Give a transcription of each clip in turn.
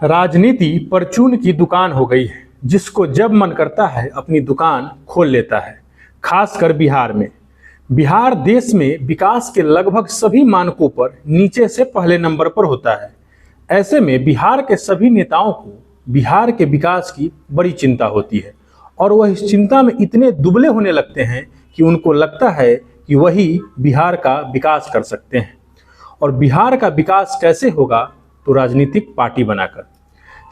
राजनीति परचून की दुकान हो गई है। जिसको जब मन करता है अपनी दुकान खोल लेता है। खासकर बिहार में। बिहार देश में विकास के लगभग सभी मानकों पर नीचे से पहले नंबर पर होता है। ऐसे में बिहार के सभी नेताओं को बिहार के विकास की बड़ी चिंता होती है और वह इस चिंता में इतने दुबले होने लगते हैं कि उनको लगता है कि वही बिहार का विकास कर सकते हैं। और बिहार का विकास कैसे होगा? तो राजनीतिक पार्टी बनाकर।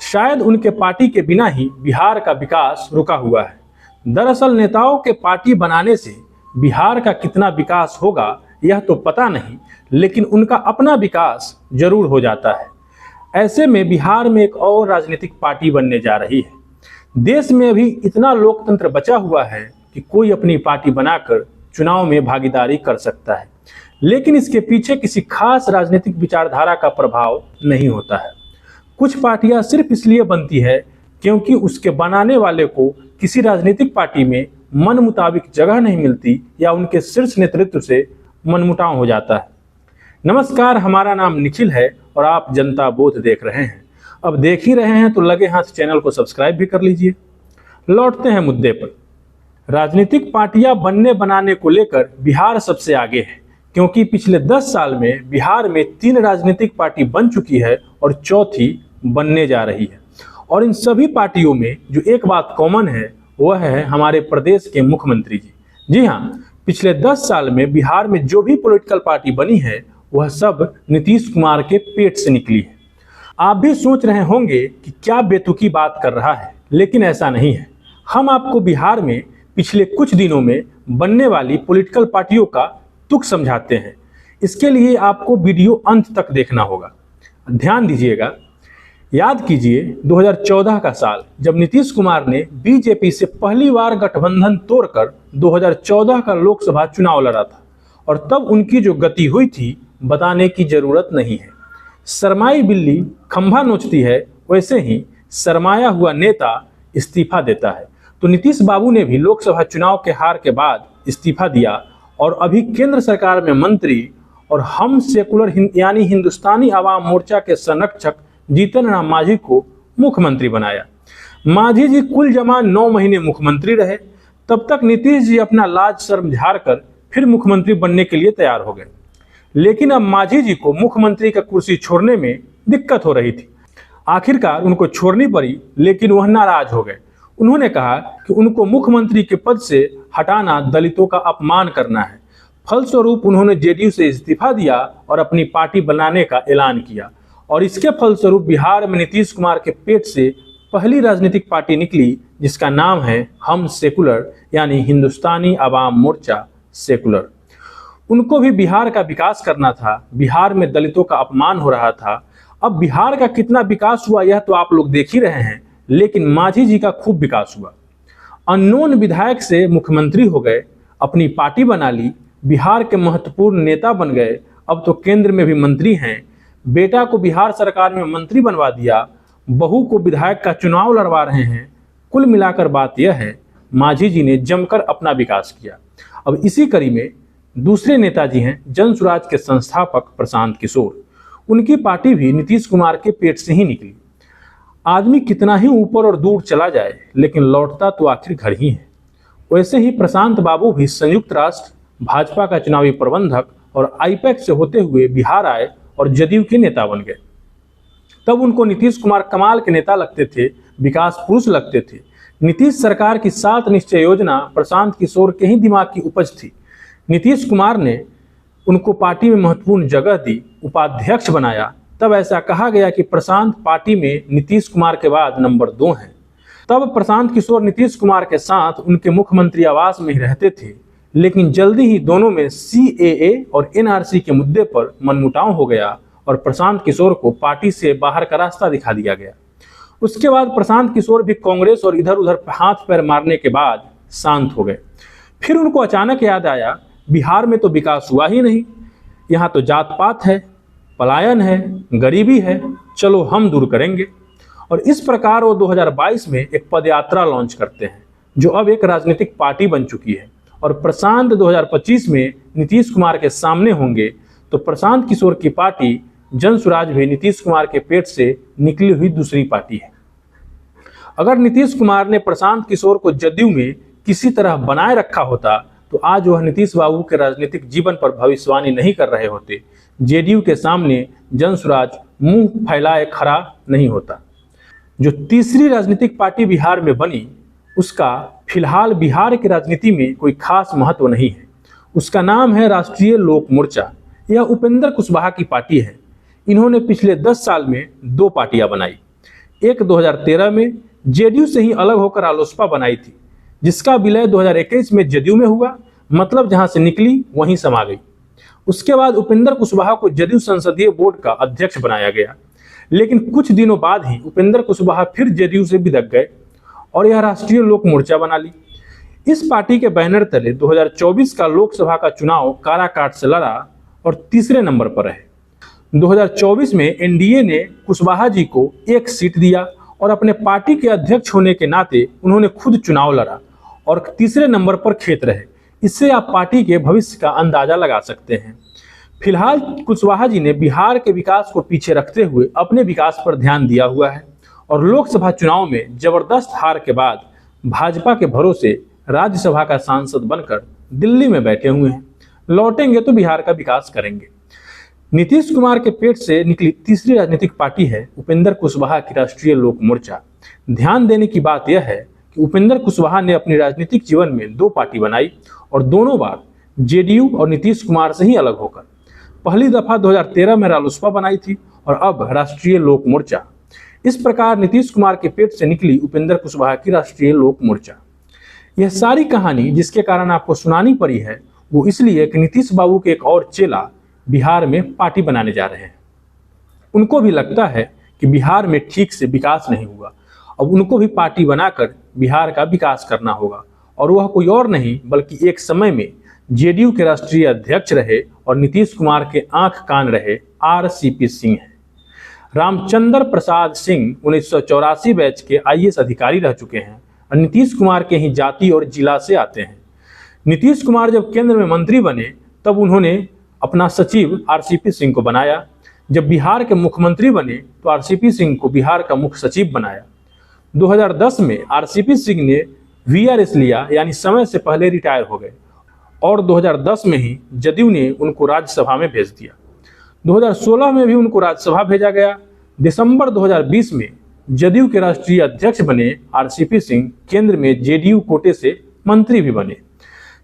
शायद उनके पार्टी के बिना ही बिहार का विकास रुका हुआ है। दरअसल नेताओं के पार्टी बनाने से बिहार का कितना विकास होगा यह तो पता नहीं, लेकिन उनका अपना विकास जरूर हो जाता है। ऐसे में बिहार में एक और राजनीतिक पार्टी बनने जा रही है। देश में अभी इतना लोकतंत्र बचा हुआ है कि कोई अपनी पार्टी बनाकर चुनाव में भागीदारी कर सकता है, लेकिन इसके पीछे किसी खास राजनीतिक विचारधारा का प्रभाव नहीं होता है। कुछ पार्टियां सिर्फ इसलिए बनती है क्योंकि उसके बनाने वाले को किसी राजनीतिक पार्टी में मन मुताबिक जगह नहीं मिलती या उनके शीर्ष नेतृत्व से मनमुटाव हो जाता है। नमस्कार, हमारा नाम निखिल है और आप जनता बोध देख रहे हैं। अब देख ही रहे हैं तो लगे हाथ चैनल को सब्सक्राइब भी कर लीजिए। लौटते हैं मुद्दे पर। राजनीतिक पार्टियां बनने बनाने को लेकर बिहार सबसे आगे है, क्योंकि पिछले 10 साल में बिहार में 3 राजनीतिक पार्टी बन चुकी है और चौथी बनने जा रही है। और इन सभी पार्टियों में जो एक बात कॉमन है वह है हमारे प्रदेश के मुख्यमंत्री जी। जी हाँ, पिछले 10 साल में बिहार में जो भी पॉलिटिकल पार्टी बनी है वह सब नीतीश कुमार के पेट से निकली है। आप भी सोच रहे होंगे कि क्या बेतुकी बात कर रहा है, लेकिन ऐसा नहीं है। हम आपको बिहार में पिछले कुछ दिनों में बनने वाली पॉलिटिकल पार्टियों का तुक समझाते हैं। इसके लिए आपको वीडियो अंत तक देखना होगा। ध्यान दीजिएगा। याद कीजिए 2014 का साल, जब नीतीश कुमार ने बीजेपी से पहली बार गठबंधन तोड़कर 2014 का लोकसभा चुनाव लड़ा था, और तब उनकी जो गति हुई थी बताने की जरूरत नहीं है। सरमाई बिल्ली खंभा नोचती है, वैसे ही सरमाया हुआ नेता इस्तीफा देता है। तो नीतीश बाबू ने भी लोकसभा चुनाव के हार के बाद इस्तीफा दिया और अभी केंद्र सरकार में मंत्री और हम सेकुलर यानी हिंदुस्तानी आवाम मोर्चा के संरक्षक जीतन राम मांझी को मुख्यमंत्री बनाया। मांझी जी कुल जमा 9 महीने मुख्यमंत्री रहे। तब तक नीतीश जी अपना लाज शर्म झाड़कर फिर मुख्यमंत्री बनने के लिए तैयार हो गए। लेकिन अब मांझी जी को मुख्यमंत्री का कुर्सी छोड़ने में दिक्कत हो रही थी। आखिरकार उनको छोड़नी पड़ी, लेकिन वह नाराज हो गए। उन्होंने कहा कि उनको मुख्यमंत्री के पद से हटाना दलितों का अपमान करना है। फलस्वरूप उन्होंने जेडीयू से इस्तीफा दिया और अपनी पार्टी बनाने का ऐलान किया। और इसके फलस्वरूप बिहार में नीतीश कुमार के पेट से पहली राजनीतिक पार्टी निकली, जिसका नाम है हम सेकुलर यानी हिंदुस्तानी आवाम मोर्चा सेकुलर। उनको भी बिहार का विकास करना था। बिहार में दलितों का अपमान हो रहा था। अब बिहार का कितना विकास हुआ यह तो आप लोग देख ही रहे हैं, लेकिन मांझी जी का खूब विकास हुआ। अननोन विधायक से मुख्यमंत्री हो गए, अपनी पार्टी बना ली, बिहार के महत्वपूर्ण नेता बन गए। अब तो केंद्र में भी मंत्री हैं। बेटा को बिहार सरकार में मंत्री बनवा दिया, बहू को विधायक का चुनाव लड़वा रहे हैं। कुल मिलाकर बात यह है, मांझी जी ने जमकर अपना विकास किया। अब इसी कड़ी में दूसरे नेताजी हैं जन स्वराज के संस्थापक प्रशांत किशोर। उनकी पार्टी भी नीतीश कुमार के पेट से ही निकली। आदमी कितना ही ऊपर और दूर चला जाए, लेकिन लौटता तो आखिर घर ही है। वैसे ही प्रशांत बाबू भी संयुक्त राष्ट्र भाजपा का चुनावी प्रबंधक और आईपैक से होते हुए बिहार आए और जदयू के नेता बन गए। तब उनको नीतीश कुमार कमाल के नेता लगते थे, विकास पुरुष लगते थे। नीतीश सरकार की 7 निश्चय योजना प्रशांत किशोर के ही दिमाग की उपज थी। नीतीश कुमार ने उनको पार्टी में महत्वपूर्ण जगह दी, उपाध्यक्ष बनाया। तब ऐसा कहा गया कि प्रशांत पार्टी में नीतीश कुमार के बाद नंबर 2 हैं। तब प्रशांत किशोर नीतीश कुमार के साथ उनके मुख्यमंत्री आवास में ही रहते थे, लेकिन जल्दी ही दोनों में CAA और NRC के मुद्दे पर मनमुटाव हो गया और प्रशांत किशोर को पार्टी से बाहर का रास्ता दिखा दिया गया। उसके बाद प्रशांत किशोर भी कांग्रेस और इधर उधर हाथ पैर मारने के बाद शांत हो गए। फिर उनको अचानक याद आया, बिहार में तो विकास हुआ ही नहीं, यहाँ तो जात पात है, पलायन है, गरीबी है, चलो हम दूर करेंगे। और इस प्रकार वो 2022 में एक पदयात्रा लॉन्च करते हैं, जो अब एक राजनीतिक पार्टी बन चुकी है। और प्रशांत 2025 में नीतीश कुमार के सामने होंगे, तो प्रशांत किशोर की पार्टी जनसुराज भी नीतीश कुमार के पेट से निकली हुई दूसरी पार्टी है। अगर नीतीश कुमार ने प्रशांत किशोर को जदयू में किसी तरह बनाए रखा होता तो आज वह नीतीश बाबू के राजनीतिक जीवन पर भविष्यवाणी नहीं कर रहे होते। जेडीयू के सामने जनसुराज मुंह फैलाए खड़ा नहीं होता। जो तीसरी राजनीतिक पार्टी बिहार में बनी उसका फिलहाल बिहार की राजनीति में कोई खास महत्व नहीं है। उसका नाम है राष्ट्रीय लोक मोर्चा। यह उपेंद्र कुशवाहा की पार्टी है। इन्होंने पिछले 10 साल में 2 पार्टियां बनाई। एक 2013 में जेडीयू से ही अलग होकर रालोसपा बनाई थी, जिसका विलय 2021 में जदयू में हुआ। मतलब जहां से निकली वहीं समा गई। उसके बाद उपेंद्र कुशवाहा को जदयू संसदीय बोर्ड का अध्यक्ष बनाया गया, लेकिन कुछ दिनों बाद ही उपेंद्र कुशवाहा फिर जदयू से बिदक गए और यह राष्ट्रीय लोक मोर्चा बना ली। इस पार्टी के बैनर तले 2024 का लोकसभा का चुनाव काराकाट से लड़ा और तीसरे नंबर पर रहे। 2024 में एनडीए ने कुशवाहा जी को 1 सीट दिया और अपने पार्टी के अध्यक्ष होने के नाते उन्होंने खुद चुनाव लड़ा और तीसरे नंबर पर खेत रहे। इससे आप पार्टी के भविष्य का अंदाजा लगा सकते हैं। फिलहाल कुशवाहा जी ने बिहार के विकास को पीछे रखते हुए अपने विकास पर ध्यान दिया हुआ है और लोकसभा चुनाव में जबरदस्त हार के बाद भाजपा के भरोसे राज्यसभा का सांसद बनकर दिल्ली में बैठे हुए हैं। लौटेंगे तो बिहार का विकास करेंगे। नीतीश कुमार के पेट से निकली तीसरी राजनीतिक पार्टी है उपेंद्र कुशवाहा की राष्ट्रीय लोक मोर्चा। ध्यान देने की बात यह है कि उपेंद्र कुशवाहा ने अपने राजनीतिक जीवन में 2 पार्टी बनाई और दोनों बार जेडीयू और नीतीश कुमार से ही अलग होकर। पहली दफा 2013 में रालोसपा बनाई थी और अब राष्ट्रीय लोक मोर्चा। इस प्रकार नीतीश कुमार के पेट से निकली उपेंद्र कुशवाहा की राष्ट्रीय लोक मोर्चा। यह सारी कहानी जिसके कारण आपको सुनानी पड़ी है वो इसलिए कि नीतीश बाबू के एक और चेला बिहार में पार्टी बनाने जा रहे हैं। उनको भी लगता है कि बिहार में ठीक से विकास नहीं हुआ। अब उनको भी पार्टी बनाकर बिहार का विकास करना होगा और वह कोई और नहीं बल्कि एक समय में जेडीयू के राष्ट्रीय अध्यक्ष रहे और नीतीश कुमार के आंख कान रहे आरसीपी सिंह हैं। रामचंद्र प्रसाद सिंह 1984 बैच के आईएएस अधिकारी रह चुके हैं और नीतीश कुमार के ही जाति और जिला से आते हैं। नीतीश कुमार जब केंद्र में मंत्री बने तब उन्होंने अपना सचिव आरसीपी सिंह को बनाया। जब बिहार के मुख्यमंत्री बने तो आरसीपी सिंह को बिहार का मुख्य सचिव बनाया। 2010 में आरसीपी सिंह ने वीआरएस लिया, यानी समय से पहले रिटायर हो गए और 2010 में ही जदयू ने उनको राज्यसभा में भेज दिया। 2016 में भी उनको राज्यसभा भेजा गया। दिसंबर 2020 में जदयू के राष्ट्रीय अध्यक्ष बने आरसीपी सिंह केंद्र में जेडीयू कोटे से मंत्री भी बने।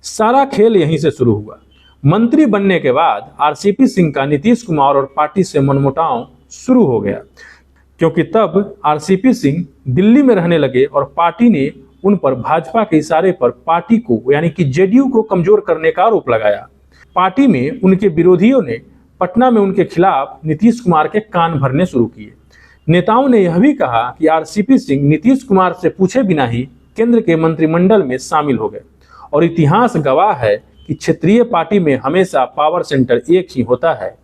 सारा खेल यहीं से शुरू हुआ। मंत्री बनने के बाद आरसीपी सिंह का नीतीश कुमार और पार्टी से मनमुटाव शुरू हो गया, क्योंकि तब आरसीपी सिंह दिल्ली में रहने लगे और पार्टी ने उन पर भाजपा के इशारे पर पार्टी को यानी कि जेडीयू को कमजोर करने का आरोप लगाया। पार्टी में उनके विरोधियों ने पटना में उनके खिलाफ नीतीश कुमार के कान भरने शुरू किए। नेताओं ने यह भी कहा कि आरसीपी सिंह नीतीश कुमार से पूछे बिना ही केंद्र के मंत्रिमंडल में शामिल हो गए और इतिहास गवाह है कि क्षेत्रीय पार्टी में हमेशा पावर सेंटर एक ही होता है।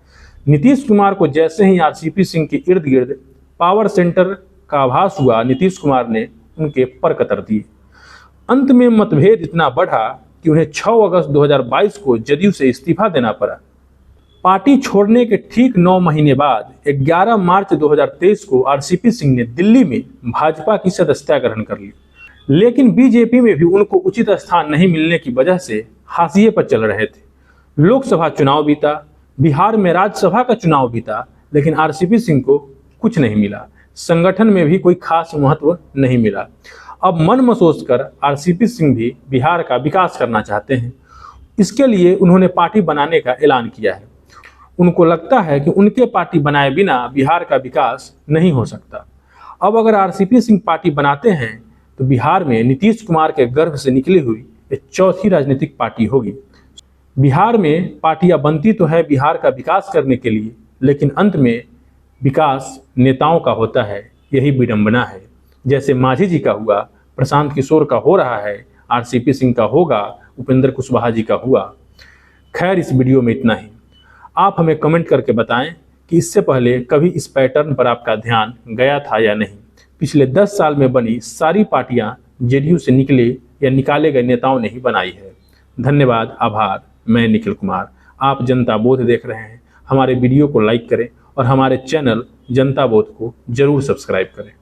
नीतीश कुमार को जैसे ही आरसीपी सिंह के इर्द गिर्द पावर सेंटर का आभास हुआ, नीतीश कुमार ने उनके पर कतर दिए। अंत में मतभेद इतना बढ़ा कि उन्हें 6 अगस्त 2022 को जदयू से इस्तीफा देना पड़ा। पार्टी छोड़ने के ठीक 9 महीने बाद 11 मार्च 2023 को आरसीपी सिंह ने दिल्ली में भाजपा की सदस्यता ग्रहण कर ली, लेकिन बीजेपी में भी उनको उचित स्थान नहीं मिलने की वजह से हाशिए पर चल रहे थे। लोकसभा चुनाव बीता, बिहार में राज्यसभा का चुनाव बीता, लेकिन आरसीपी सिंह को कुछ नहीं मिला। संगठन में भी कोई खास महत्व नहीं मिला। अब मन मसोच कर आरसीपी सिंह भी बिहार का विकास करना चाहते हैं। इसके लिए उन्होंने पार्टी बनाने का ऐलान किया है। उनको लगता है कि उनके पार्टी बनाए बिना बिहार का विकास नहीं हो सकता। अब अगर आरसीपी सिंह पार्टी बनाते हैं तो बिहार में नीतीश कुमार के गर्भ से निकली हुई एक चौथी राजनीतिक पार्टी होगी। बिहार में पार्टियां बनती तो है बिहार का विकास करने के लिए, लेकिन अंत में विकास नेताओं का होता है। यही विडंबना है। जैसे मांझी जी का हुआ, प्रशांत किशोर का हो रहा है, आरसीपी सिंह का होगा, उपेंद्र कुशवाहा जी का हुआ। खैर, इस वीडियो में इतना ही। आप हमें कमेंट करके बताएं कि इससे पहले कभी इस पैटर्न पर आपका ध्यान गया था या नहीं। पिछले 10 साल में बनी सारी पार्टियां जेडीयू से निकले या निकाले गए नेताओं ने ही बनाई है। धन्यवाद, आभार। मैं निखिल कुमार। आप जनता बोध देख रहे हैं। हमारे वीडियो को लाइक करें और हमारे चैनल जनता बोध को जरूर सब्सक्राइब करें।